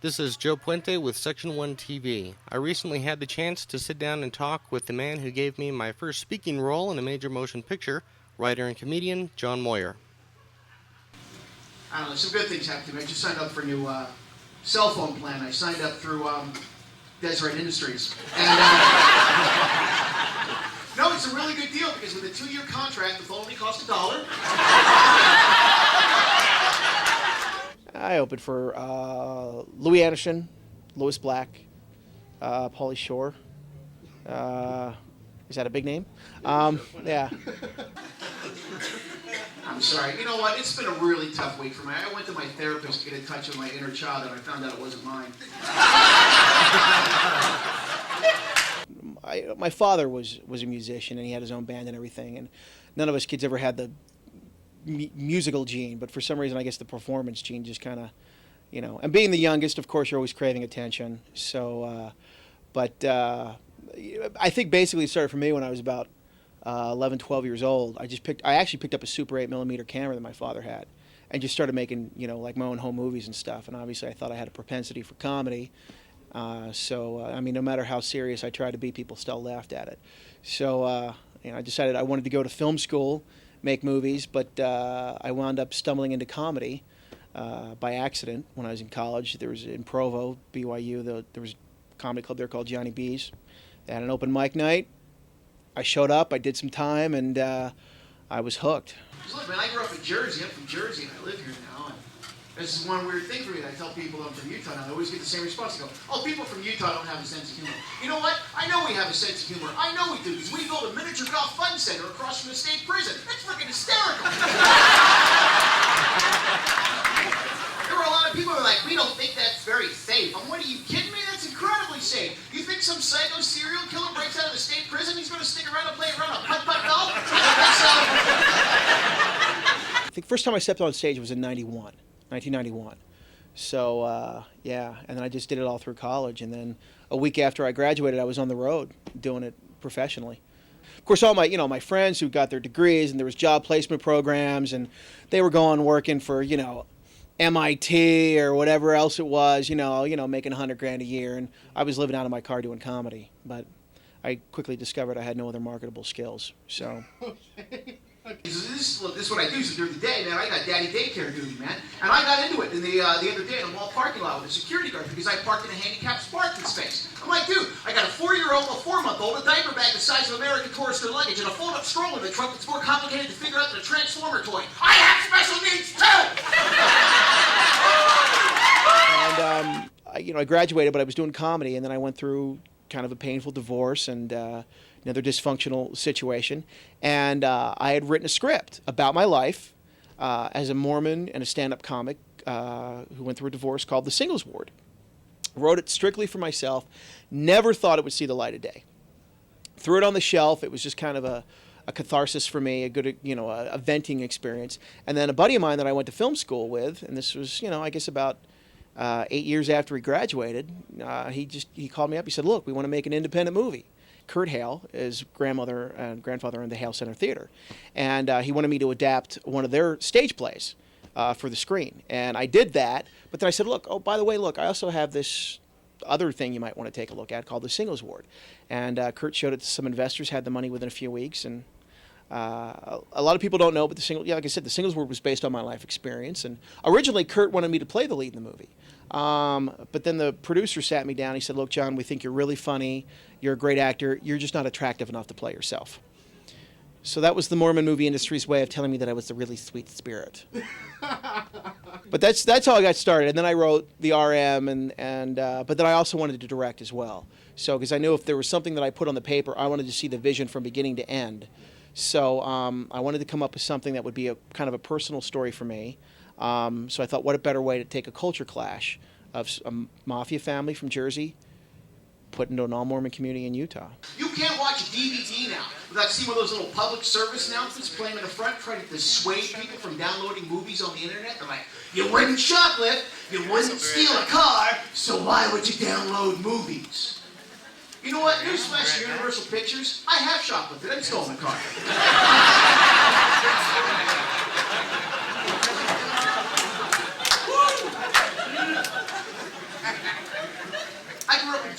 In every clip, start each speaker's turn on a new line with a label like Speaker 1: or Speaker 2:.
Speaker 1: This is Joe Puente with Section 1 TV. I recently had the chance to sit down and talk with the man who gave me my first speaking role in a major motion picture, writer and comedian John Moyer.
Speaker 2: I don't know, some good things happened to me. I just signed up for a new cell phone plan. I signed up through Deseret Industries. And, no, it's a really good deal because with a 2-year contract, the phone only costs $1.
Speaker 3: I opened for Louis Anderson, Louis Black, Pauly Shore. Is that a big name? Yeah.
Speaker 2: I'm sorry. You know what? It's been a really tough week for me. I went to my therapist to get in touch with my inner child, and I found out it wasn't mine.
Speaker 3: My father was a musician, and he had his own band and everything, and none of us kids ever had the musical gene, but for some reason I guess the performance gene just kind of, and being the youngest, of course, you're always craving attention. So, I think basically it started for me when I was about 11, 12 years old. I actually picked up a Super 8mm camera that my father had and just started making, like my own home movies and stuff. And obviously I thought I had a propensity for comedy. No matter how serious I tried to be, people still laughed at it. So, I decided I wanted to go to film school, make movies, but I wound up stumbling into comedy by accident when I was in college. There was in Provo, BYU, there was a comedy club there called Johnny B's. They had an open mic night. I showed up, I did some time, and I was hooked.
Speaker 2: Look, man, I grew up in Jersey. I'm from Jersey, and I live here now. And this is one weird thing for me that I tell people I'm from Utah now. They always get the same response. They go, oh, people from Utah don't have a sense of humor. You know what? I know we have a sense of humor. I know we do, because we built a miniature golf fun center across from the state prison. That's freaking hysterical. There were a lot of people who were like, we don't think that's very safe. What, are you kidding me? That's incredibly safe. You think some psycho serial killer breaks out of the state prison, he's going to stick around and play around a putt-putt golf?
Speaker 3: I think first time I stepped on stage was in 1991. So, and then I just did it all through college. And then a week after I graduated, I was on the road doing it professionally. Of course, all my, my friends who got their degrees, and there was job placement programs, and they were going working for, MIT or whatever else it was, making $100,000 a year. And I was living out of my car doing comedy. But I quickly discovered I had no other marketable skills. So.
Speaker 2: This is what I do. So during the day, man, I got daddy daycare duty, man. And I got into it the other day in the mall parking lot with a security guard because I parked in a handicapped parking space. I'm like, dude, I got a 4-year-old, a 4-month-old, a diaper bag the size of American Tourister luggage, and a fold-up stroller in the trunk that's more complicated to figure out than a Transformer toy. I have special needs, too!
Speaker 3: And, I graduated, but I was doing comedy, and then I went through kind of a painful divorce and another dysfunctional situation. And I had written a script about my life as a Mormon and a stand-up comic who went through a divorce called The Singles Ward. Wrote it strictly for myself. Never thought it would see the light of day. Threw it on the shelf. It was just kind of a catharsis for me, a good, a venting experience. And then a buddy of mine that I went to film school with, and this was, I guess about 8 years after he graduated, he called me up. He said, look, we want to make an independent movie. Kurt Hale, his grandmother and grandfather owned the Hale Center Theater. And he wanted me to adapt one of their stage plays for the screen. And I did that, but then I said, look, oh, by the way, I also have this other thing you might want to take a look at called The Singles Ward. And Kurt showed it to some investors, had the money within a few weeks, and a lot of people don't know, but like I said, The Singles Ward was based on my life experience. And originally, Kurt wanted me to play the lead in the movie. But then the producer sat me down. He said, look, John, we think you're really funny. You're a great actor. You're just not attractive enough to play yourself. So that was the Mormon movie industry's way of telling me that I was the really sweet spirit. But that's how I got started. And then I wrote the RM, but then I also wanted to direct as well. So because I knew if there was something that I put on the paper, I wanted to see the vision from beginning to end. So I wanted to come up with something that would be a kind of a personal story for me. So I thought, what a better way to take a culture clash of a mafia family from Jersey, put into an all-Mormon community in Utah.
Speaker 2: You can't watch a DVD now without seeing one of those little public service announcements playing in the front trying to dissuade people from downloading movies on the internet. They're like, you wouldn't shoplift, you wouldn't steal a car, so why would you download movies? You know what? Newsflash, Universal Pictures, I have shoplifted and stolen a car.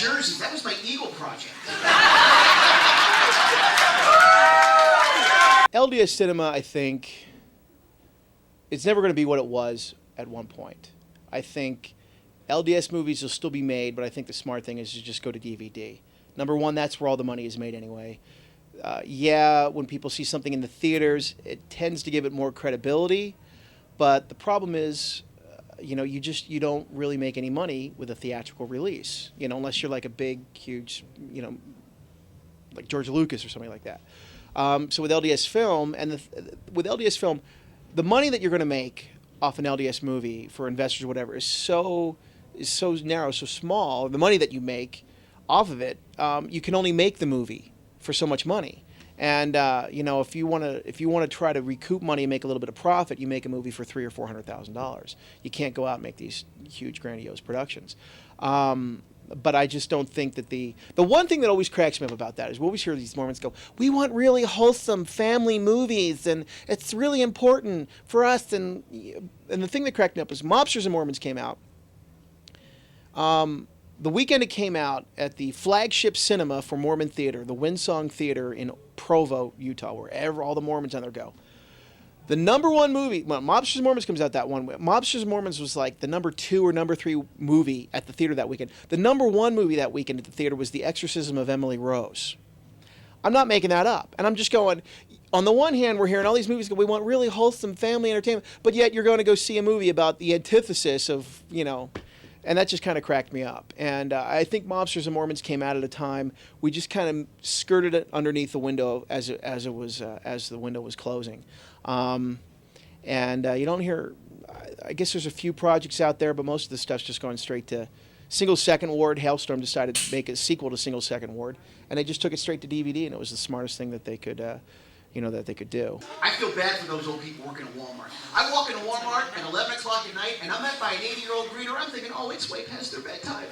Speaker 2: jerseys. That was my Eagle project.
Speaker 3: LDS cinema, I think, it's never going to be what it was at one point. I think LDS movies will still be made, but I think the smart thing is to just go to DVD. Number one, that's where all the money is made anyway. Yeah, when people see something in the theaters, it tends to give it more credibility, but the problem is, you don't really make any money with a theatrical release, unless you're like a big, huge, like George Lucas or something like that. So with LDS film, with LDS film, the money that you're going to make off an LDS movie for investors or whatever is so narrow, so small. The money that you make off of it, you can only make the movie for so much money. And if you want to try to recoup money and make a little bit of profit, you make a movie for $300,000 or $400,000. You can't go out and make these huge, grandiose productions. But I just don't think that the one thing that always cracks me up about that is we always hear these Mormons go, we want really wholesome family movies, and it's really important for us. And the thing that cracked me up is Mobsters and Mormons came out. The weekend it came out at the flagship cinema for Mormon theater, the Windsong Theater in Provo, Utah, where all the Mormons on there go. The number one movie, well, Mobsters and Mormons comes out that one. Mobsters and Mormons was like the number 2 or number 3 movie at the theater that weekend. The number 1 movie that weekend at the theater was The Exorcism of Emily Rose. I'm not making that up. And I'm just going, on the one hand, we're hearing all these movies, we want really wholesome family entertainment, but yet you're going to go see a movie about the antithesis of, and that just kind of cracked me up. And I think Mobsters and Mormons came out at a time we just kind of skirted it underneath the window as the window was closing. You don't hear. I guess there's a few projects out there, but most of the stuff's just going straight to Single Second Ward. Hailstorm decided to make a sequel to Single Second Ward, and they just took it straight to DVD, and it was the smartest thing that they could do.
Speaker 2: I feel bad for those old people working at Walmart. I walk into Walmart at 11 o'clock at night, and I'm met by an 80-year-old greeter. I'm thinking, oh, it's way past their bedtime.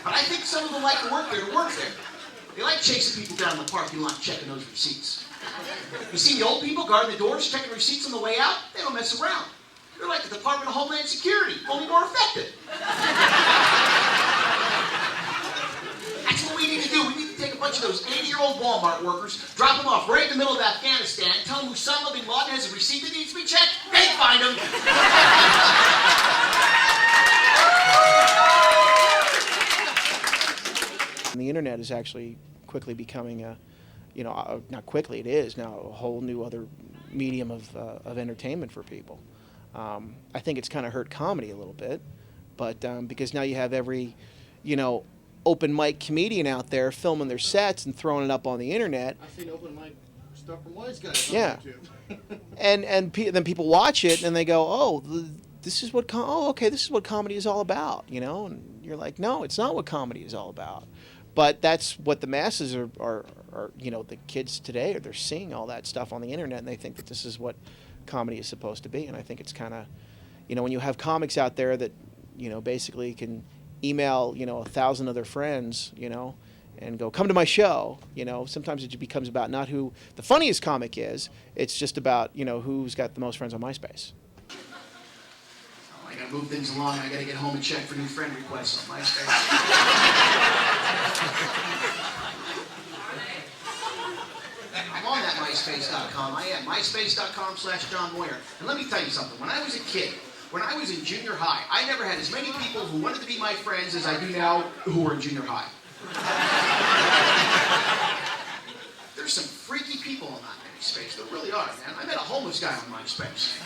Speaker 2: But I think some of them like to work there. They like chasing people down in the parking lot, checking those receipts. You see the old people guarding the doors, checking receipts on the way out? They don't mess around. They're like the Department of Homeland Security, only more effective. That's what we need to do. We need to take a bunch of those 80-year-old Walmart workers, drop them off right in the middle of Afghanistan, tell them Osama bin Laden has a receipt that needs to be checked. They find them.
Speaker 3: The internet is actually quickly becoming not quickly, it is now a whole new other medium of entertainment for people. I think it's kind of hurt comedy a little bit, but because now you have every, open mic comedian out there filming their sets and throwing it up on the internet.
Speaker 4: I've seen open mic stuff from Wise guys on
Speaker 3: Yeah.
Speaker 4: YouTube.
Speaker 3: Then people watch it and they go, oh, this is what this is what comedy is all about, and you're like, no, it's not what comedy is all about. But that's what the masses are the kids today, they're seeing all that stuff on the internet and they think that this is what comedy is supposed to be. And I think it's kind of, when you have comics out there that, basically can email, 1,000 of their friends, and go, come to my show, sometimes it just becomes about not who the funniest comic is, it's just about, who's got the most friends on MySpace.
Speaker 2: I gotta move things along. I gotta get home and check for new friend requests on MySpace. I'm on that MySpace.com. I am. MySpace.com/John Moyer. And let me tell you something. When I was a kid, when I was in junior high, I never had as many people who wanted to be my friends as I do now who are in junior high. There's some freaky people on that MySpace. There really are, man. I met a homeless guy on MySpace.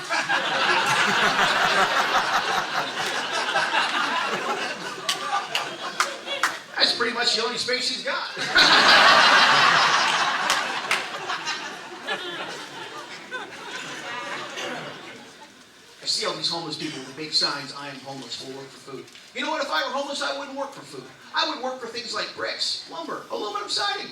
Speaker 2: That's pretty much the only space he's got. I see all these homeless people with big signs, I am homeless, will work for food. You know what, if I were homeless, I wouldn't work for food. I would work for things like bricks, lumber, aluminum siding.